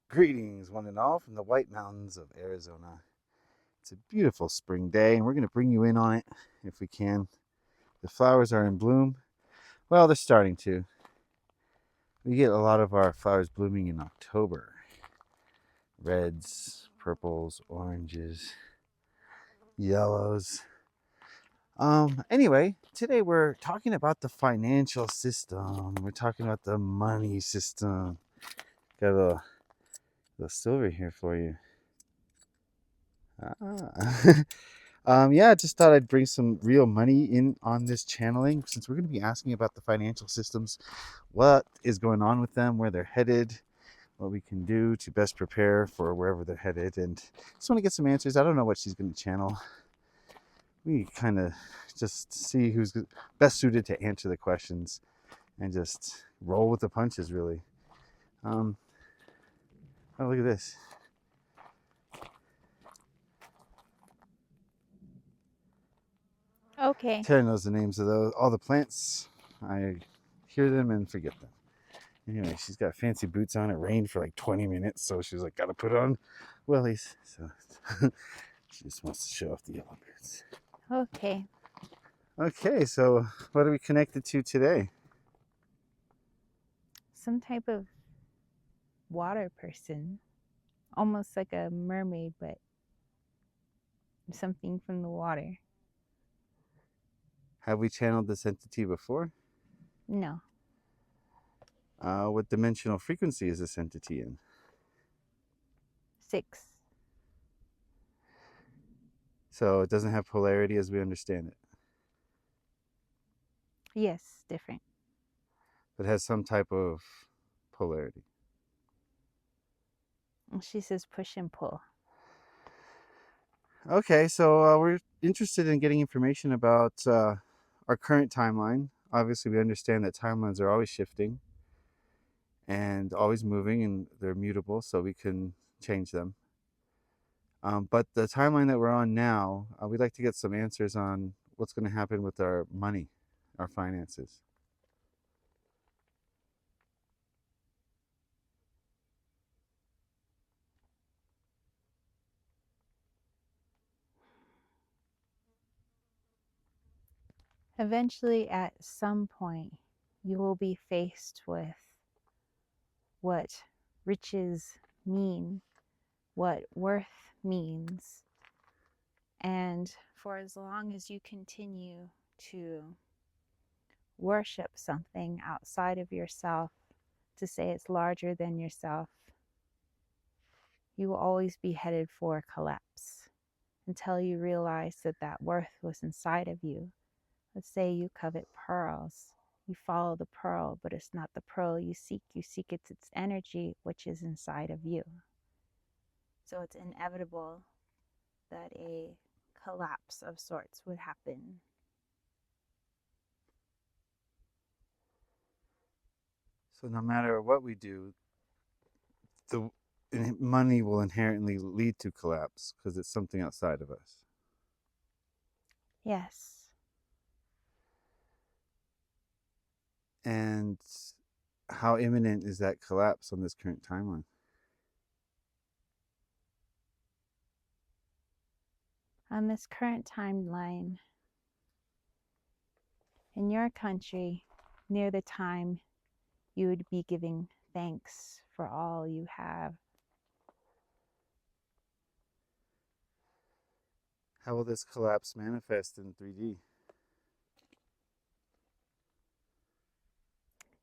Greetings, one and all, from the White Mountains of Arizona. It's a beautiful spring day, and we're going to bring you in on it if we can. The flowers are in bloom. Well, they're starting to. We get a lot of our flowers blooming in October. Reds, purples, oranges, yellows. Anyway, today we're talking about the financial system. We're talking about the money system. Got a little silver here for you. Ah. Yeah, I just thought I'd bring some real money in on this channeling since we're going to be asking about the financial systems, what is going on with them, where they're headed, what we can do to best prepare for wherever they're headed. And just want to get some answers. I don't know what she's going to channel. We kind of just see who's best suited to answer the questions and just roll with the punches, really. Um, oh, look at this. Okay. Tara knows the names of all the plants. I hear them and forget them. Anyway, she's got fancy boots on. It rained for like 20 minutes, so she was like, gotta put on wellies. So she just wants to show off the yellow boots. Okay. Okay, so what are we connected to today? Some type of water person. Almost like a mermaid, but something from the water. Have we channeled this entity before? No. What dimensional frequency is this entity in? 6. So it doesn't have polarity as we understand it, Yes, different. but has some type of polarity. She says push and pull. Okay, so we're interested in getting information about our current timeline. Obviously, we understand that timelines are always shifting and always moving, and they're mutable, so we can change them. But the timeline that we're on now, we'd like to get some answers on what's going to happen with our money, our finances. Eventually, at some point, you will be faced with what riches mean, what worth means. And for as long as you continue to worship something outside of yourself, to say it's larger than yourself, you will always be headed for collapse until you realize that that worth was inside of you. Let's say you covet pearls. You follow the pearl, but it's not the pearl you seek. You seek its energy, which is inside of you. So it's inevitable that a collapse of sorts would happen. So no matter what we do, the money will inherently lead to collapse because it's something outside of us. Yes. And how imminent is that collapse on this current timeline? On this current timeline, in your country, near the time you would be giving thanks for all you have. How will this collapse manifest in 3D?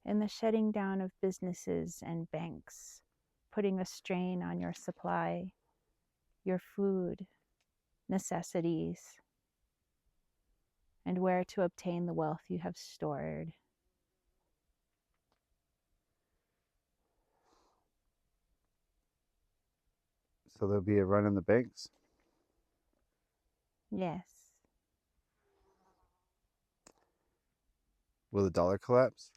In the shutting down of businesses and banks, putting a strain on your supply, your food, necessities, and where to obtain the wealth you have stored. So there'll be a run on the banks. Yes, Will the dollar collapse?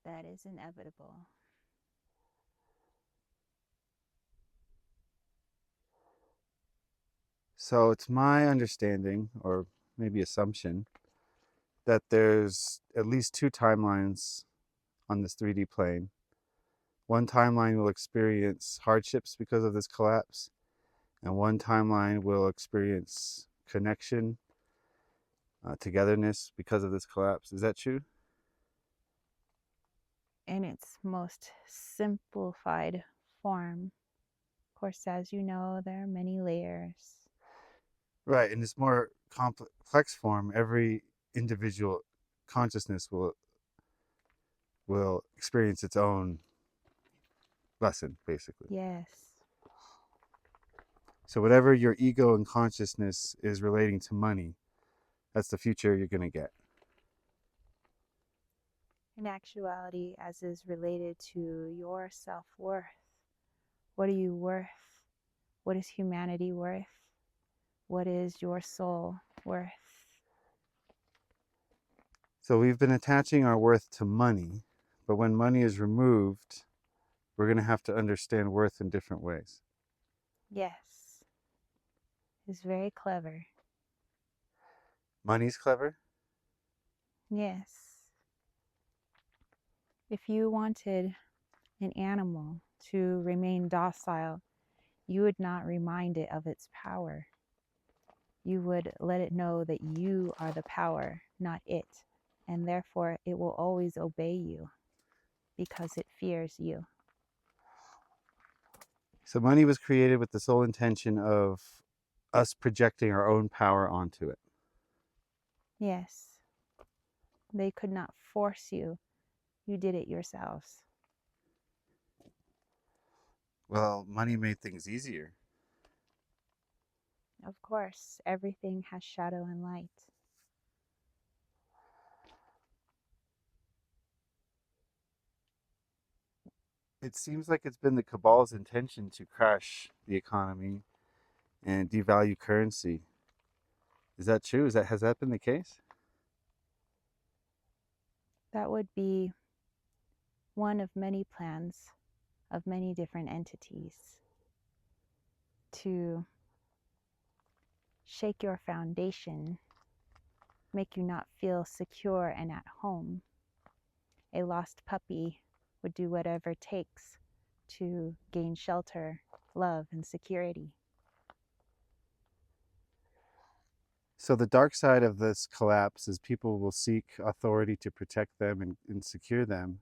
that is inevitable. So it's my understanding, or maybe assumption, that there's at least two timelines on this 3D plane. One timeline will experience hardships because of this collapse, and one timeline will experience connection, togetherness because of this collapse. Is that true? In its most simplified form. Of course, as you know, there are many layers. Right. In this more complex form, every individual consciousness will experience its own lesson, basically. Yes. So whatever your ego and consciousness is relating to money, that's the future you're gonna get. In actuality, as is related to your self worth. What are you worth? What is humanity worth? What is your soul worth? So we've been attaching our worth to money, but when money is removed, we're gonna have to understand worth in different ways. Yes, it's very clever. Money's clever. Yes. If you wanted an animal to remain docile, you would not remind it of its power. You would let it know that you are the power, not it, and therefore it will always obey you because it fears you. So money was created with the sole intention of us projecting our own power onto it. Yes, they could not force you. You did it yourselves. Well, money made things easier. Of course, everything has shadow and light. It seems like it's been the cabal's intention to crash the economy and devalue currency. Is that true? Has that been the case? That would be one of many plans of many different entities to shake your foundation, make you not feel secure and at home. A lost puppy would do whatever it takes to gain shelter, love, and security. So the dark side of this collapse is people will seek authority to protect them and secure them.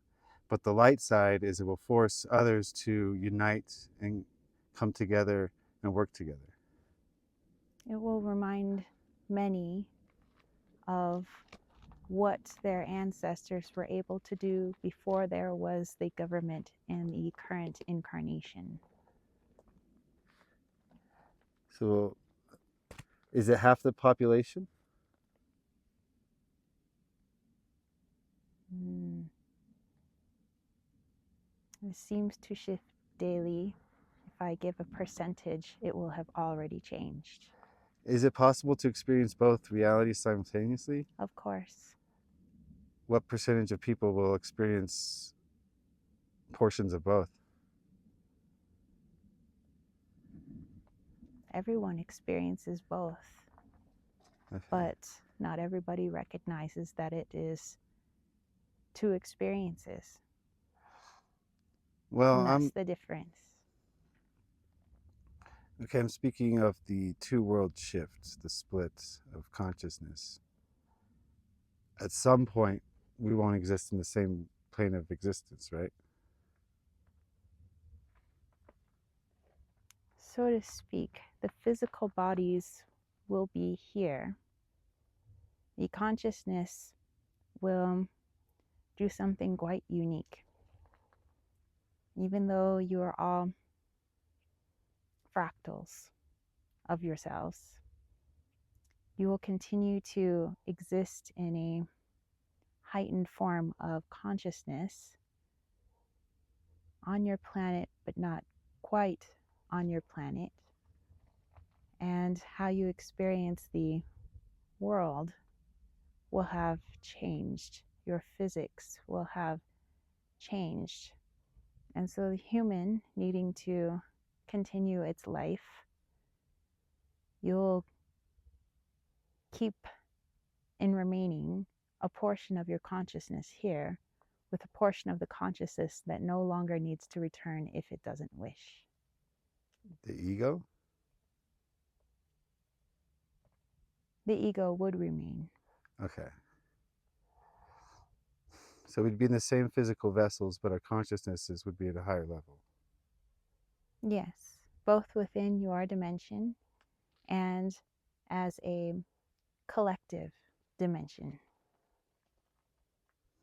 But the light side is it will force others to unite and come together and work together. It will remind many of what their ancestors were able to do before there was the government and the current incarnation. So is it half the population? Mm. It seems to shift daily. If I give a percentage, it will have already changed. Is it possible to experience both realities simultaneously? Of course, What percentage of people will experience portions of both? everyone experiences both, Okay. but not everybody recognizes that it is two experiences, Well, and that's the difference. I'm speaking of the two world shift, the split of consciousness. At some point, we won't exist in the same plane of existence, right? So to speak, the physical bodies will be here. The consciousness will do something quite unique. Even though you are all fractals of yourselves, you will continue to exist in a heightened form of consciousness on your planet, but not quite on your planet. And how you experience the world will have changed. Your physics will have changed. And so the human needing to continue its life, you'll keep in remaining a portion of your consciousness here, with a portion of the consciousness that no longer needs to return if it doesn't wish. The ego? The ego would remain. Okay. So we'd be in the same physical vessels, but our consciousnesses would be at a higher level. Yes, both within your dimension and as a collective dimension.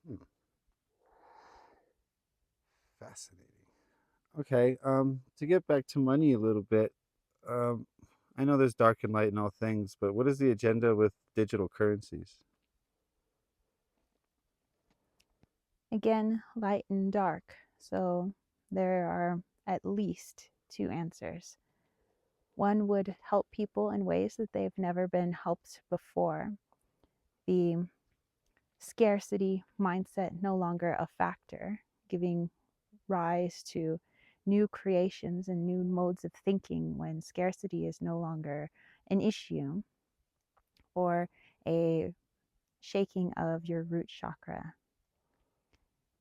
Hmm. Fascinating. Okay. To get back to money a little bit, um, I know there's dark and light in all things, but what is the agenda with digital currencies? Again, light and dark. So there are at least two answers. One would help people in ways that they've never been helped before. The scarcity mindset no longer a factor, giving rise to new creations and new modes of thinking when scarcity is no longer an issue, or a shaking of your root chakra.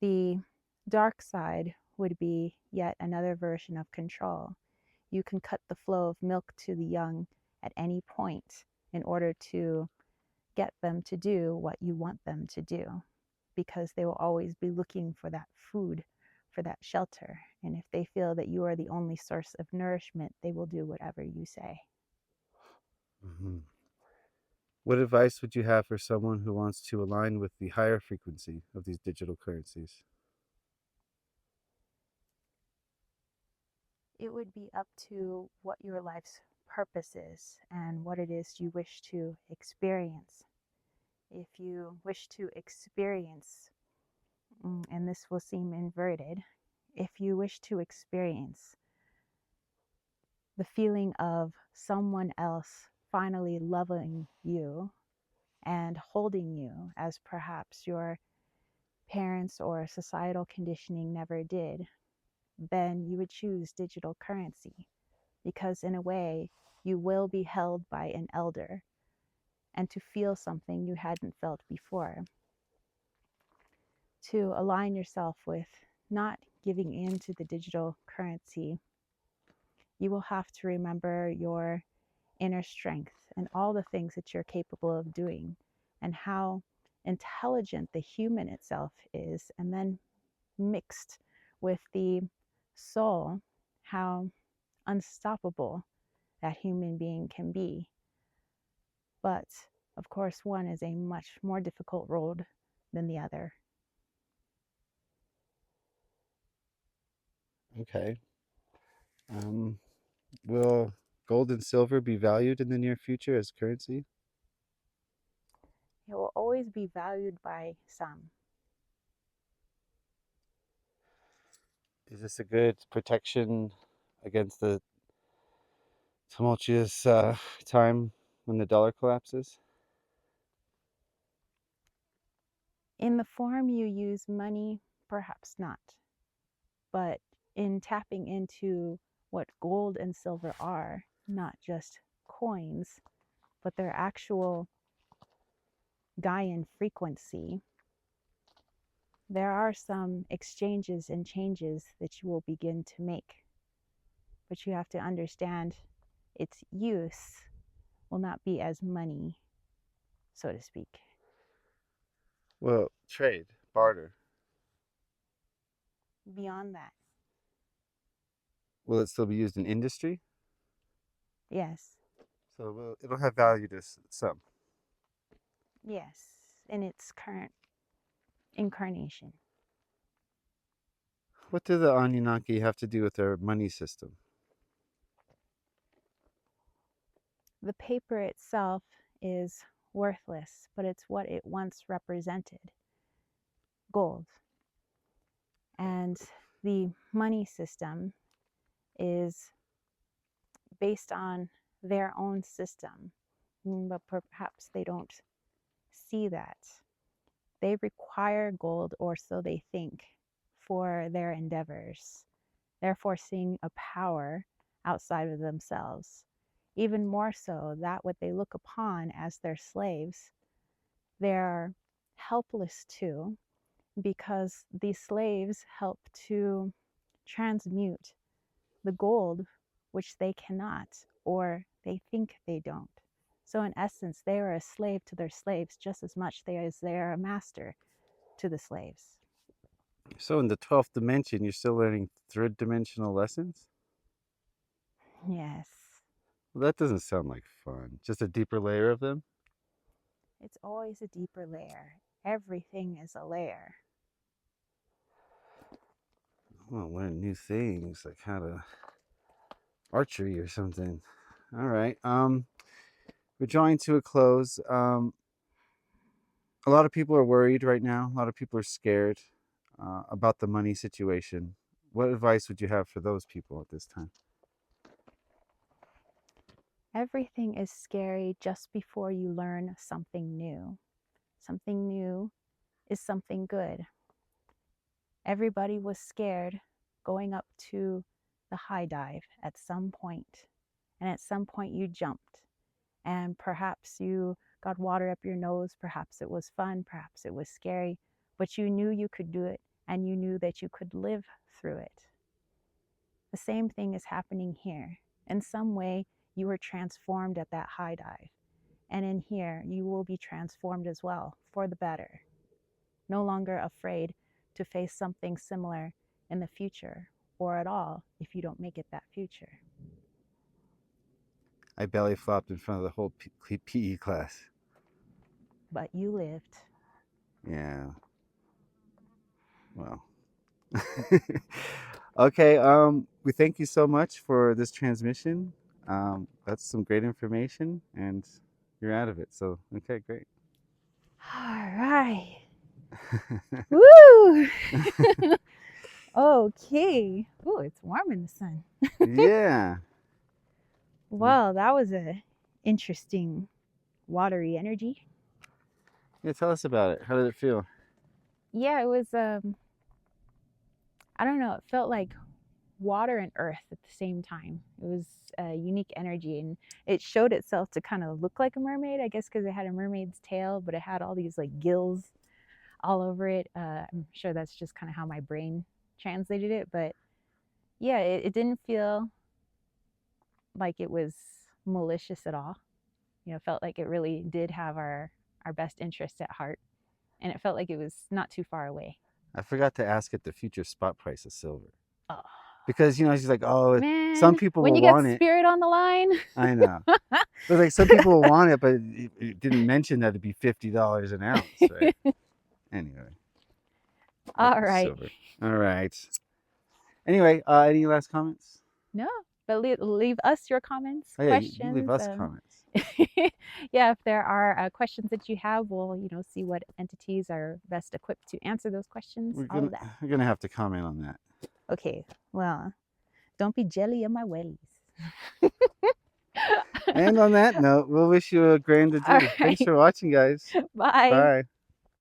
The dark side would be yet another version of control. You can cut the flow of milk to the young at any point in order to get them to do what you want them to do, because they will always be looking for that food, for that shelter. And if they feel that you are the only source of nourishment, they will do whatever you say. Hmm. What advice would you have for someone who wants to align with the higher frequency of these digital currencies? It would be up to what your life's purpose is and what it is you wish to experience. If you wish to experience, and this will seem inverted, if you wish to experience the feeling of someone else finally loving you and holding you as perhaps your parents or societal conditioning never did, then you would choose digital currency, because in a way you will be held by an elder and to feel something you hadn't felt before. To align yourself with not giving in to the digital currency, you will have to remember your inner strength and all the things that you're capable of doing and how intelligent the human itself is, and then mixed with the soul, how unstoppable that human being can be. But of course, one is a much more difficult road than the other. Okay. Um, will gold and silver be valued in the near future as currency? It will always be valued by some. Is this a good protection against the tumultuous time when the dollar collapses? In the form you use money, perhaps not. But in tapping into what gold and silver are, not just coins, but their actual Gaian frequency, there are some exchanges and changes that you will begin to make. But you have to understand its use will not be as money, so to speak. Well, trade, barter. Beyond that, Will it still be used in industry? yes, So it'll have value to some. yes, in its current incarnation. What do the Anunnaki have to do with their money system? The paper itself is worthless, but it's what it once represented, gold. And the money system is based on their own system, but perhaps they don't see that. They require gold, or so they think, for their endeavors, therefore seeing a power outside of themselves. Even more so, that what they look upon as their slaves, they're helpless to, because these slaves help to transmute the gold, which they cannot, or they think they don't. So, in essence, they are a slave to their slaves just as much as they are a master to the slaves. So in the 12th dimension, you're still learning third dimensional lessons? Yes, Well, that doesn't sound like fun. Just a deeper layer of them? it's always a deeper layer. Everything is a layer. I want to learn new things, like how to archery or something. All right. We're drawing to a close. A lot of people are worried right now. A lot of people are scared about the money situation. What advice would you have for those people at this time? Everything is scary just before you learn something new. Something new is something good. Everybody was scared going up to the high dive at some point, and at some point you jumped, and perhaps you got water up your nose, perhaps it was fun, perhaps it was scary, but you knew you could do it, and you knew that you could live through it. The same thing is happening here. In some way, you were transformed at that high dive, and in here you will be transformed as well for the better. No longer afraid to face something similar in the future, or at all if you don't make it that future. I belly flopped in front of the whole PE class. But you lived. Yeah. Well. Okay. We thank you so much for this transmission. That's some great information, and you're out of it. So, okay, great. All right. Woo! Okay. Oh, it's warm in the sun. Yeah. Well, that was a interesting watery energy. Yeah. Tell us about it. How did it feel? Yeah, it was I don't know, it felt like water and earth at the same time. It was a unique energy, and it showed itself to kind of look like a mermaid, I guess because it had a mermaid's tail, but it had all these like gills all over it. I'm sure that's just kind of how my brain translated it, but yeah, it didn't feel like it was malicious at all. You know, it felt like it really did have our best interest at heart, and it felt like it was not too far away. I forgot to ask it the future spot price of silver Oh because she's like, oh, some man, people when will you get want it. spirit on the line. I know. But like some people will want it, but it didn't mention that it'd be $50 an ounce, right? Anyway, like All the right. silver. All right. Anyway, any last comments? No, but leave us your comments, Oh yeah, you leave questions. us comments. Yeah, if there are questions that you have, we'll see what entities are best equipped to answer those questions. All of that. We're gonna have to comment on that. Okay. Well, don't be jelly of my wellies. And on that note, we'll wish you a grand All adieu. Thanks right. for watching, guys. Bye. Bye.